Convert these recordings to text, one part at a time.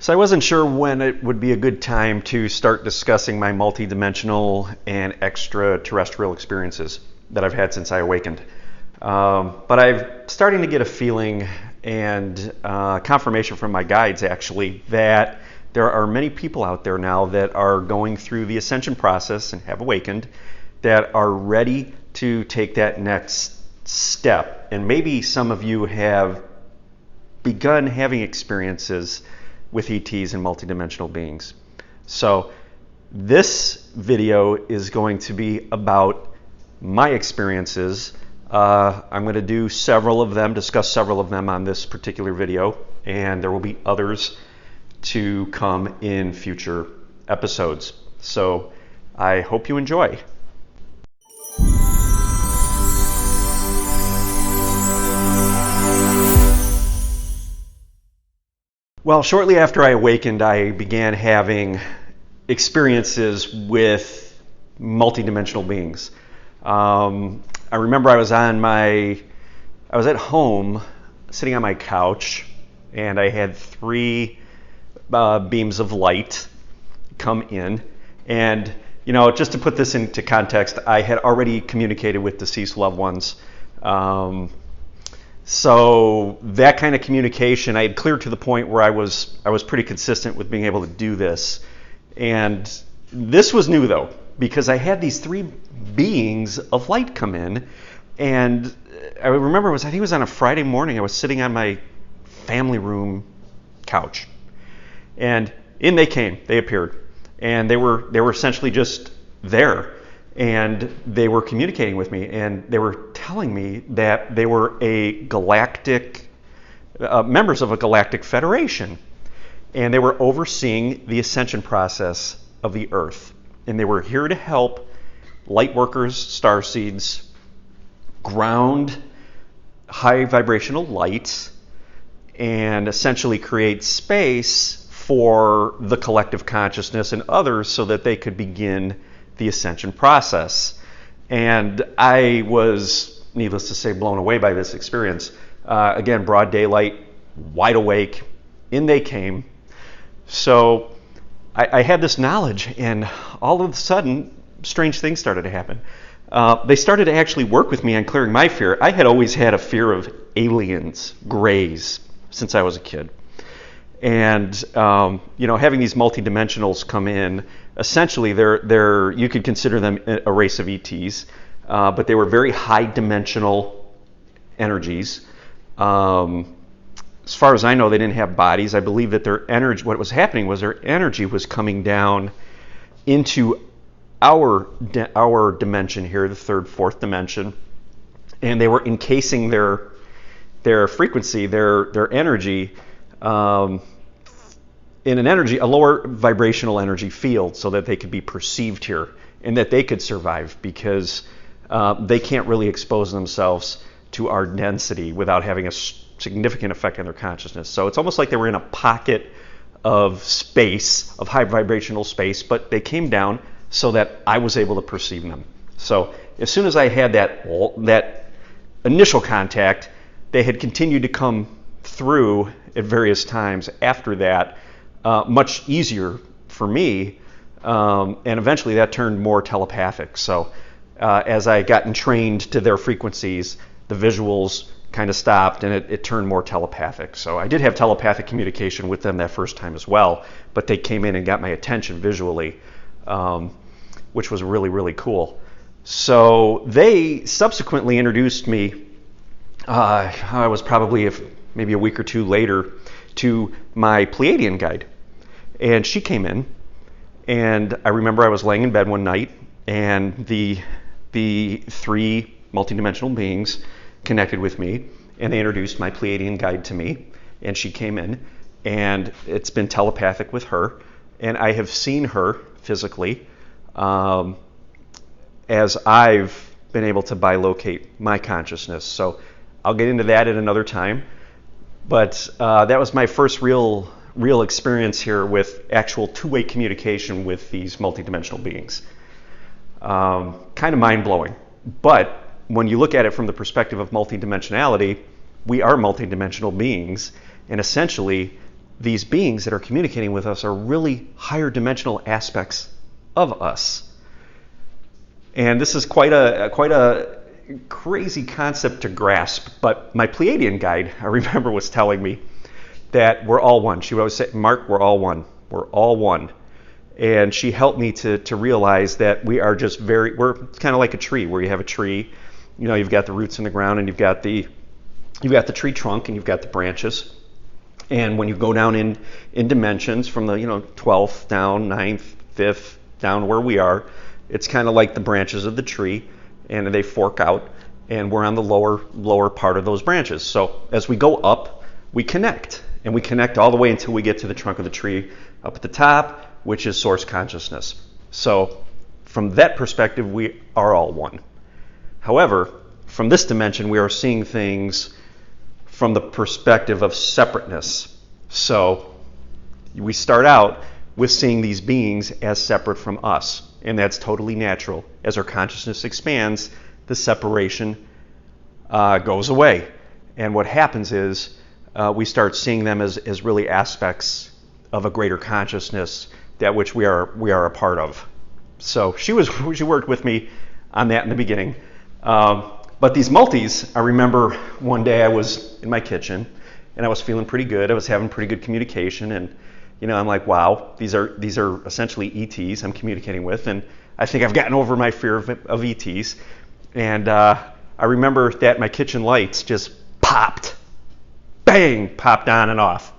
So I wasn't sure when it would be a good time to start discussing my multidimensional and extraterrestrial experiences that I've had since I awakened. But I'm starting to get a feeling and confirmation from my guides, actually, that there are many people out there now that are going through the ascension process and have awakened that are ready to take that next step. And maybe some of you have begun having experiences with ETs and multidimensional beings. So this video is going to be about my experiences. I'm going to do several of them, discuss several of them on this particular video, and there will be others to come in future episodes. So I hope you enjoy. Well, shortly after I awakened, I began having experiences with multidimensional beings. I remember I was at home, sitting on my couch, and I had three beams of light come in. And, just to put this into context, I had already communicated with deceased loved ones. So that kind of communication, I had cleared to the point where I was pretty consistent with being able to do this. And this was new, though, because I had these three beings of light come in. And I remember I think it was on a Friday morning. I was sitting on my family room couch. And in they came. They appeared. And they were essentially just there. And they were communicating with me, and they were telling me that they were members of a galactic federation, and they were overseeing the ascension process of the Earth. And they were here to help light workers, starseeds, ground high vibrational light, and essentially create space for the collective consciousness and others so that they could begin the ascension process. And I was, needless to say, blown away by this experience. Again, broad daylight, wide awake, in they came. So I had this knowledge, and all of a sudden, strange things started to happen. They started to actually work with me on clearing my fear. I had always had a fear of aliens, grays, since I was a kid. And having these multidimensionals come in, essentially you could consider them a race of ETs, but they were very high dimensional energies. As far as I know, they didn't have bodies. I believe that their energy, what was happening was their energy was coming down into our dimension here, the third, fourth dimension, and they were encasing their frequency, their energy, in a lower vibrational energy field, so that they could be perceived here and that they could survive, because they can't really expose themselves to our density without having a significant effect on their consciousness. So it's almost like they were in a pocket of space, of high vibrational space, but they came down so that I was able to perceive them. So as soon as I had that initial contact, they had continued to come through at various times after that, much easier for me, and eventually that turned more telepathic. So as I got trained to their frequencies, the visuals kind of stopped, and it turned more telepathic. So I did have telepathic communication with them that first time as well, but they came in and got my attention visually, which was really, really cool. So they subsequently introduced me, I was probably maybe a week or two later, to my Pleiadian guide. And she came in, and I remember I was laying in bed one night, and the three multidimensional beings connected with me, and they introduced my Pleiadian guide to me, and she came in, and it's been telepathic with her, and I have seen her physically as I've been able to bilocate my consciousness. So I'll get into that at another time. But that was my first real experience here with actual two-way communication with these multidimensional beings. Kind of mind-blowing. But when you look at it from the perspective of multidimensionality, we are multidimensional beings, and essentially these beings that are communicating with us are really higher dimensional aspects of us. And this is quite a crazy concept to grasp, but my Pleiadian guide, I remember, was telling me that we're all one. She would always say, Mark, we're all one. We're all one. And she helped me to realize that we are just we're kind of like a tree, where you have a tree, you've got the roots in the ground, and you've got the tree trunk, and you've got the branches. And when you go down in dimensions from the 12th down, 9th, 5th, down where we are, it's kind of like the branches of the tree, and they fork out, and we're on the lower part of those branches. So as we go up, we connect, and we connect all the way until we get to the trunk of the tree up at the top, which is source consciousness. So from that perspective, we are all one. However, from this dimension, we are seeing things from the perspective of separateness. So we start out with seeing these beings as separate from us, and that's totally natural. As our consciousness expands, the separation goes away, and what happens is we start seeing them as really aspects of a greater consciousness, that which we are a part of. So she worked with me on that in the beginning. But these multis, I remember one day I was in my kitchen and I was feeling pretty good. I was having pretty good communication, and I'm like, wow, these are essentially ETs I'm communicating with, and I think I've gotten over my fear of ETs. And I remember that my kitchen lights just popped on and off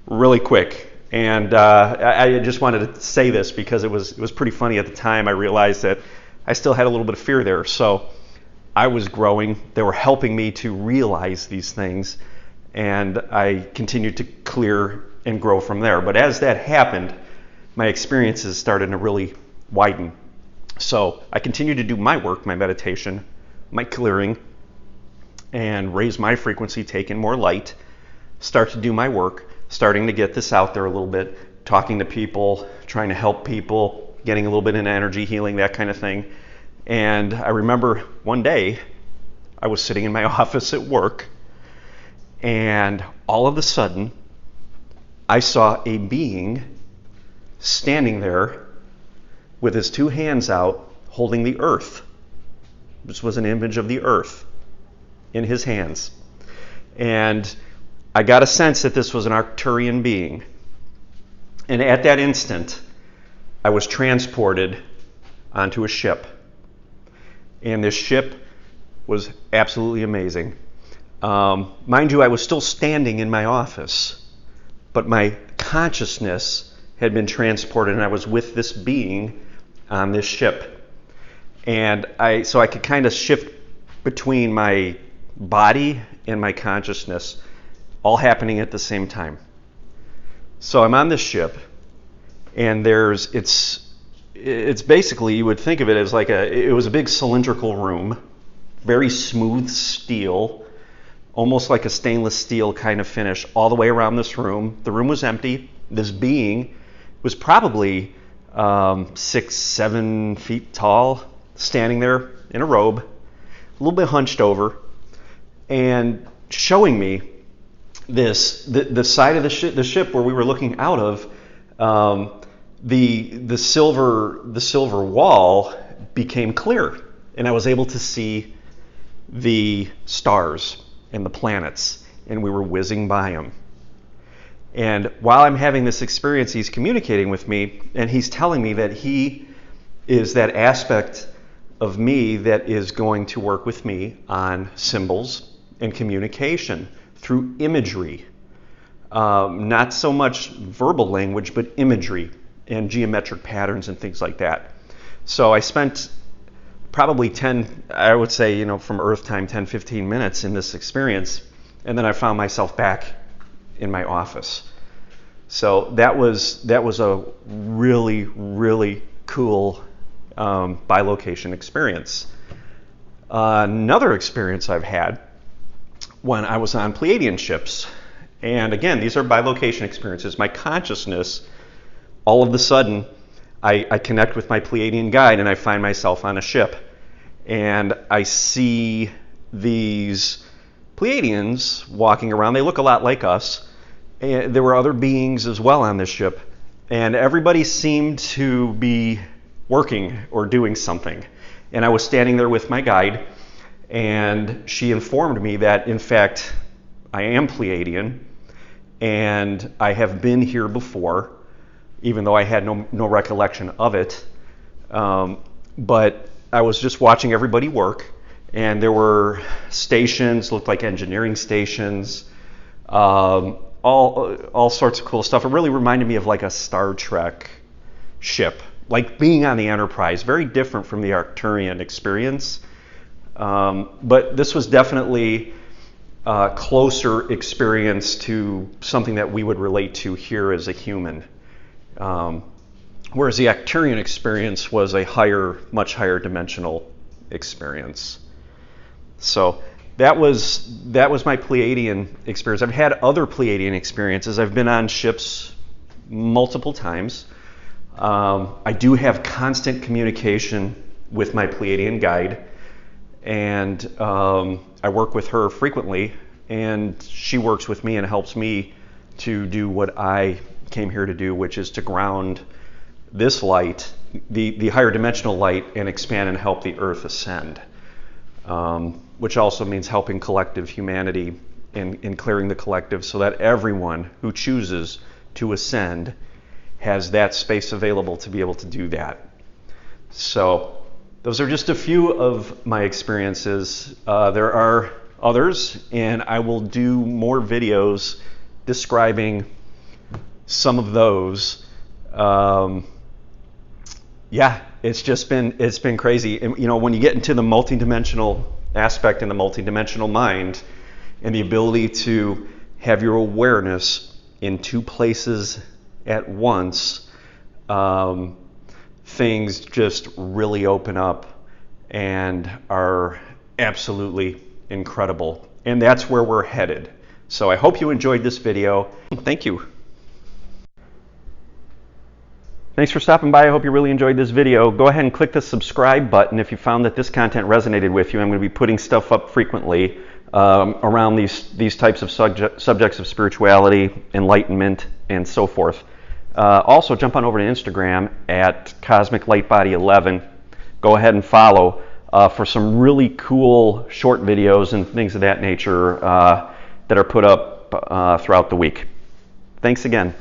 really quick. And I just wanted to say this because it was pretty funny at the time. I realized that I still had a little bit of fear there. So I was growing. They were helping me to realize these things, and I continued to clear and grow from there. But as that happened, my experiences started to really widen. So I continued to do my work, my meditation, my clearing, and raise my frequency, take in more light, start to do my work, starting to get this out there a little bit, talking to people, trying to help people, getting a little bit into energy healing, that kind of thing. And I remember one day I was sitting in my office at work, and all of a sudden I saw a being standing there with his two hands out holding the earth. This was an image of the earth in his hands. And I got a sense that this was an Arcturian being. And at that instant, I was transported onto a ship. And this ship was absolutely amazing. Mind you, I was still standing in my office, but my consciousness had been transported, and I was with this being on this ship. And so I could kind of shift between my body and my consciousness, all happening at the same time. So I'm on this ship, and it's basically, you would think of it as it was a big cylindrical room, very smooth steel, almost like a stainless steel kind of finish all the way around this room. The room was empty. This being was probably 6-7 feet tall, standing there in a robe, a little bit hunched over, and showing me the side of the ship where we were looking out of. The silver wall became clear, and I was able to see the stars and the planets, and we were whizzing by them. And while I'm having this experience, he's communicating with me, and he's telling me that he is that aspect of me that is going to work with me on symbols and communication through imagery. Not so much verbal language, but imagery and geometric patterns and things like that. So I spent probably from Earth time, 10-15 minutes in this experience, and then I found myself back in my office. So that was a really, really cool bilocation experience. Another experience I've had when I was on Pleiadian ships, and again, these are bilocation experiences. My consciousness, all of a sudden, I connect with my Pleiadian guide, and I find myself on a ship, and I see these Pleiadians walking around. They look a lot like us, And there were other beings as well on this ship, and everybody seemed to be working or doing something. And I was standing there with my guide, and she informed me that, in fact, I am Pleiadian, and I have been here before, even though I had no recollection of it. But I was just watching everybody work, and there were stations, looked like engineering stations, all sorts of cool stuff. It really reminded me of like a Star Trek ship, like being on the Enterprise, very different from the Arcturian experience. But this was definitely a closer experience to something that we would relate to here as a human. Whereas the Arcturian experience was a much higher dimensional experience. So that was my Pleiadian experience. I've had other Pleiadian experiences. I've been on ships multiple times. I do have constant communication with my Pleiadian guide, and I work with her frequently, and she works with me and helps me to do what I came here to do, which is to ground this light, the higher dimensional light, and expand and help the Earth ascend, which also means helping collective humanity in clearing the collective so that everyone who chooses to ascend has that space available to be able to do that. So those are just a few of my experiences. There are others, and I will do more videos describing some of those. Yeah, it's been crazy. And, you know, when you get into the multidimensional aspect and the multidimensional mind, and the ability to have your awareness in two places at once, things just really open up and are absolutely incredible. And that's where we're headed. So I hope you enjoyed this video. Thank you. Thanks for stopping by. I hope you really enjoyed this video. Go ahead and click the subscribe button if you found that this content resonated with you. I'm going to be putting stuff up frequently around these types of subjects of spirituality, enlightenment, and so forth. Also, jump on over to Instagram at Cosmic Light Body 11. Go ahead and follow for some really cool short videos and things of that nature that are put up throughout the week. Thanks again.